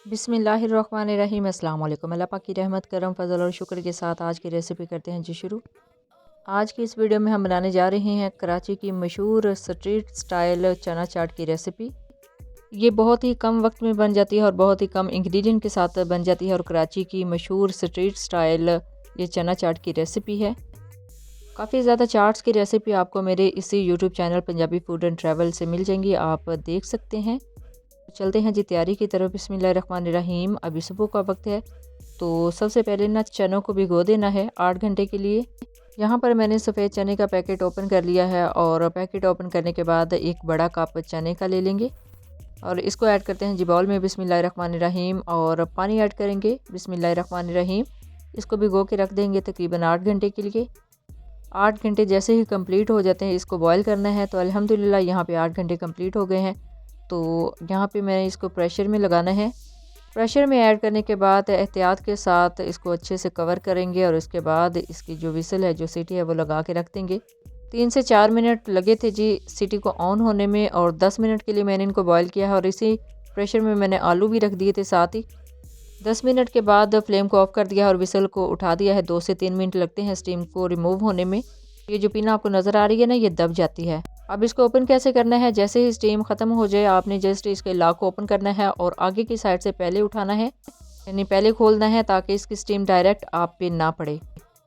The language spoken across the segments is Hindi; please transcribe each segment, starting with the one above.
बिस्मिल्लाहिर्रहमानिर्रहीम। अस्सलाम वालेकुम। अल्लाह पाक की रहमत करम फजल और शुक्र के साथ आज की रेसिपी करते हैं जी शुरू। आज की इस वीडियो में हम बनाने जा रहे हैं कराची की मशहूर स्ट्रीट स्टाइल चना चाट की रेसिपी। ये बहुत ही कम वक्त में बन जाती है और बहुत ही कम इंग्रेडिएंट के साथ बन जाती है और कराची की मशहूर स्ट्रीट स्टाइल ये चना चाट की रेसिपी है। काफ़ी ज़्यादा चाट्स की रेसिपी आपको मेरे इसी YouTube channel Punjabi food and travel से मिल जाएंगी, आप देख सकते हैं। चलते हैं जी तैयारी की तरफ। बिस्मिल्लाहिर्रहमानिर्रहीम। अभी सुबह का वक्त है तो सबसे पहले ना चनों को भिगो देना है 8 घंटे के लिए। यहाँ पर मैंने सफ़ेद चने का पैकेट ओपन कर लिया है और पैकेट ओपन करने के बाद एक बड़ा कप चने का ले लेंगे और इसको ऐड करते हैं जी बाउल में। बिस्मिल्लाहिर्रहमानिर्रहीम और पानी ऐड करेंगे। बिस्मिल्लाहिर्रहमानिर्रहीम। इसको भिगो के रख देंगे तकरीबन 8 घंटे के लिए। 8 घंटे जैसे ही कंप्लीट हो जाते हैं इसको बॉयल करना है। तो अल्हम्दुलिल्लाह यहाँ पे 8 घंटे कंप्लीट हो गए हैं। तो यहाँ पे मैंने इसको प्रेशर में लगाना है। प्रेशर में ऐड करने के बाद एहतियात के साथ इसको अच्छे से कवर करेंगे और उसके बाद इसकी जो विसल है, जो सीटी है, वो लगा के रख देंगे। 3 से 4 मिनट लगे थे जी सीटी को ऑन होने में और 10 मिनट के लिए मैंने इनको बॉयल किया है और इसी प्रेशर में मैंने आलू भी रख दिए थे साथ ही। 10 मिनट के बाद फ्लेम को ऑफ कर दिया और विसल को उठा दिया है। 2 से 3 मिनट लगते हैं स्टीम को रिमूव होने में। ये जो पिना आपको नज़र आ रही है ना, ये दब जाती है। अब इसको ओपन कैसे करना है, जैसे ही स्टीम ख़त्म हो जाए आपने जस्ट इसके लॉक को ओपन करना है और आगे की साइड से पहले उठाना है, यानी पहले खोलना है ताकि इसकी स्टीम डायरेक्ट आप पे ना पड़े।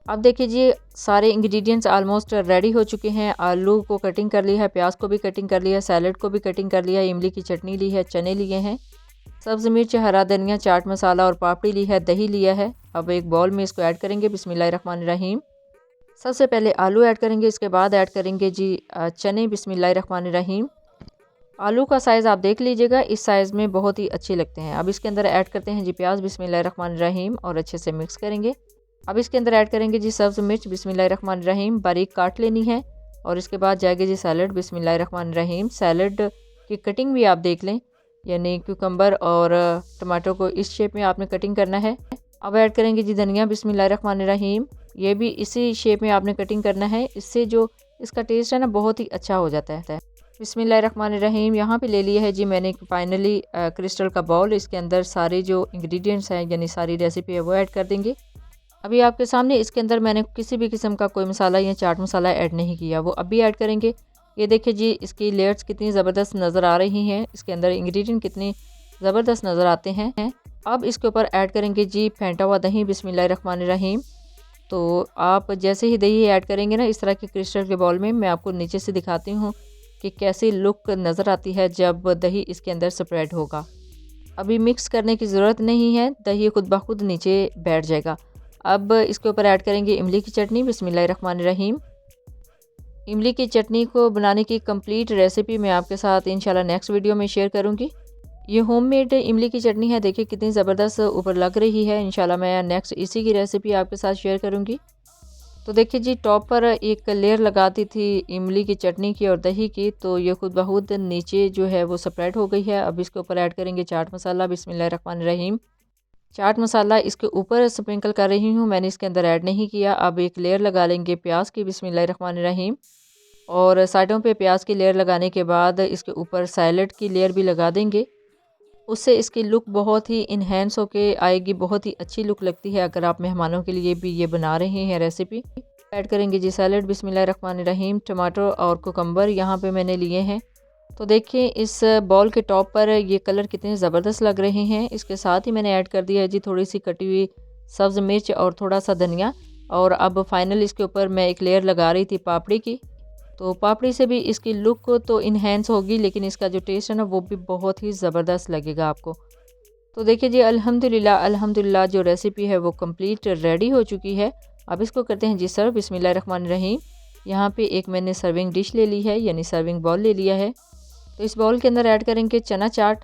अब देखिए जी सारे इंग्रेडिएंट्स ऑलमोस्ट रेडी हो चुके हैं। आलू को कटिंग कर लिया है, प्याज को भी कटिंग कर लिया है, सैलड को भी कटिंग कर लिया है, इमली की चटनी ली है, चने लिए हैं, सब्ज़ मिर्च, हरा धनिया, चाट मसाला और पापड़ी ली है, दही लिया है। अब एक बाउल में इसको ऐड करेंगे। बिस्मिल्लाहिर्रहमानिर्रहीम। सबसे पहले आलू ऐड करेंगे, इसके बाद ऐड करेंगे जी चने। बिस्मिल्लाहिर्रहमानिर्रहीम। आलू का साइज़ आप देख लीजिएगा, इस साइज़ में बहुत ही अच्छे लगते हैं। अब इसके अंदर ऐड करते हैं जी प्याज। बिस्मिल्लाहिर्रहमानिर्रहीम और अच्छे से मिक्स करेंगे। अब इसके अंदर ऐड करेंगे जी सब्ज़ मिर्च। बिस्मिल्लाहिर्रहमानिर्रहीम, बारीक काट लेनी है और इसके बाद जाएगी जी सैलड। बिस्मिल्लाहिर्रहमानिर्रहीम। सैलड की कटिंग भी आप देख लें, यानी क्यूकम्बर और टमाटो को इस शेप में आपने कटिंग करना है। अब ऐड करेंगे जी धनिया। बिस्मिल्लाहिर्रहमानिर्रहीम। ये भी इसी शेप में आपने कटिंग करना है, इससे जो इसका टेस्ट है ना बहुत ही अच्छा हो जाता है। बिस्मिल्लाहिर्रहमानिर्रहीम। यहाँ पे ले लिया है जी मैंने फाइनली क्रिस्टल का बाउल। इसके अंदर सारे जो इंग्रेडिएंट्स हैं यानी सारी रेसिपी है वो ऐड कर देंगे। अभी आपके सामने इसके अंदर मैंने किसी भी किस्म का कोई मसाला या चाट मसाला ऐड नहीं किया, वो अभी ऐड करेंगे। ये देखिए जी इसकी लेयर्स कितनी ज़बरदस्त नज़र आ रही हैं, इसके अंदर इंग्रेडिएंट कितने ज़बरदस्त नज़र आते हैं। अब इसके ऊपर ऐड करेंगे जी फेंटा हुआ दही। बिस्मिल्लाहिर्रहमानिर्रहीम। तो आप जैसे ही दही ऐड करेंगे ना इस तरह के क्रिस्टल के बाउल में, मैं आपको नीचे से दिखाती हूँ कि कैसी लुक नज़र आती है जब दही इसके अंदर स्प्रेड होगा। अभी मिक्स करने की ज़रूरत नहीं है, दही खुद ब खुद नीचे बैठ जाएगा। अब इसके ऊपर ऐड करेंगे इमली की चटनी। बिस्मिल्लाहिर्रहमानिर्रहीम। इमली की चटनी को बनाने की कंप्लीट रेसिपी मैं आपके साथ इंशाल्लाह नेक्स्ट वीडियो में शेयर करूँगी। ये होममेड इमली की चटनी है, देखिए कितनी ज़बरदस्त ऊपर लग रही है। इंशाल्लाह मैं नेक्स्ट इसी की रेसिपी आपके साथ शेयर करूँगी। तो देखिए जी टॉप पर एक लेयर लगाती थी इमली की चटनी की और दही की, तो ये खुद ब खुद नीचे जो है वो स्प्रेड हो गई है। अब इसके ऊपर ऐड करेंगे चाट मसाला। बिस्मिल्लाहिर्रहमानिर्रहीम। चाट मसाला इसके ऊपर स्प्रिंकल कर रही हूँ, मैंने इसके अंदर ऐड नहीं किया। अब एक लेयर लगा लेंगे प्याज की। बिस्मिल्लाहिर्रहमानिर्रहीम। और साइडों पे प्याज की लेयर लगाने के बाद इसके ऊपर सैलड की लेयर भी लगा देंगे, उससे इसकी लुक बहुत ही इन्हेंस होके आएगी, बहुत ही अच्छी लुक लगती है अगर आप मेहमानों के लिए भी ये बना रहे हैं रेसिपी। ऐड करेंगे जी सैलड। बिस्मिल्लाहिर्रहमानिर्रहीम। टमाटो और कुकम्बर यहाँ पे मैंने लिए हैं। तो देखिए इस बॉल के टॉप पर ये कलर कितने ज़बरदस्त लग रहे हैं। इसके साथ ही मैंने ऐड कर दिया है जी थोड़ी सी कटी हुई सब्ज़ मिर्च और थोड़ा सा धनिया। और अब फाइनल इसके ऊपर मैं एक लेयर लगा रही थी पापड़ी की, तो पापड़ी से भी इसकी लुक तो इन्हेंस होगी लेकिन इसका जो टेस्ट है ना वो भी बहुत ही ज़बरदस्त लगेगा आपको। तो देखिए जी अल्हम्दुलिल्लाह जो रेसिपी है वो कंप्लीट रेडी हो चुकी है। अब इसको करते हैं जी सर्व। बिस्मिल्लाहिर्रहमानिर्रहीम। यहाँ पे एक मैंने सर्विंग डिश ले ली है, यानी सर्विंग बाउल ले लिया है। तो इस बाउल के अंदर ऐड करेंगे चना चाट।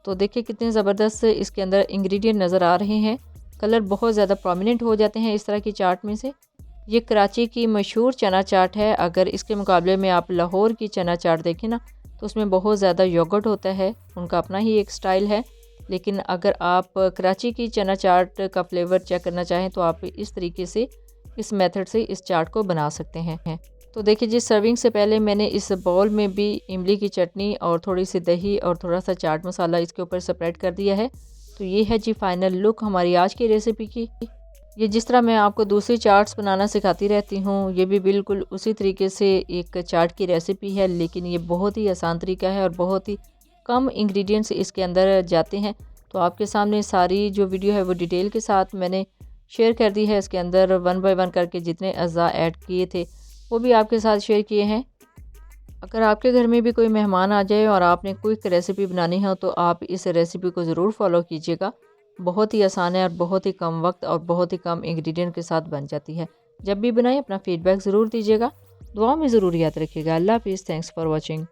तो देखिए कितने ज़बरदस्त इसके अंदर इंग्रेडिएंट नज़र आ रहे हैं, कलर बहुत ज़्यादा प्रोमिनेंट हो जाते हैं इस तरह की चाट में से। ये कराची की मशहूर चना चाट है। अगर इसके मुकाबले में आप लाहौर की चना चाट देखें ना तो उसमें बहुत ज़्यादा योगर्ट होता है, उनका अपना ही एक स्टाइल है। लेकिन अगर आप कराची की चना चाट का फ्लेवर चेक करना चाहें तो आप इस तरीके से, इस मेथड से इस चाट को बना सकते हैं। तो देखिए जी सर्विंग से पहले मैंने इस बाउल में भी इमली की चटनी और थोड़ी सी दही और थोड़ा सा चाट मसाला इसके ऊपर स्प्रेड कर दिया है। तो ये है जी फाइनल लुक हमारी आज की रेसिपी की। ये जिस तरह मैं आपको दूसरी चाट्स बनाना सिखाती रहती हूँ, ये भी बिल्कुल उसी तरीके से एक चाट की रेसिपी है, लेकिन ये बहुत ही आसान तरीका है और बहुत ही कम इंग्रेडिएंट्स इसके अंदर जाते हैं। तो आपके सामने सारी जो वीडियो है वो डिटेल के साथ मैंने शेयर कर दी है। इसके अंदर 1 बाय 1 करके जितने अज़ा ऐड किए थे वो भी आपके साथ शेयर किए हैं। अगर आपके घर में भी कोई मेहमान आ जाए और आपने क्विक रेसिपी बनानी हो तो आप इस रेसिपी को ज़रूर फॉलो कीजिएगा। बहुत ही आसान है और बहुत ही कम वक्त और बहुत ही कम इंग्रेडिएंट के साथ बन जाती है। जब भी बनाएं अपना फीडबैक ज़रूर दीजिएगा। दुआ में ज़रूर याद रखिएगा। अल्लाह हाफ़िज़। Thanks for watching.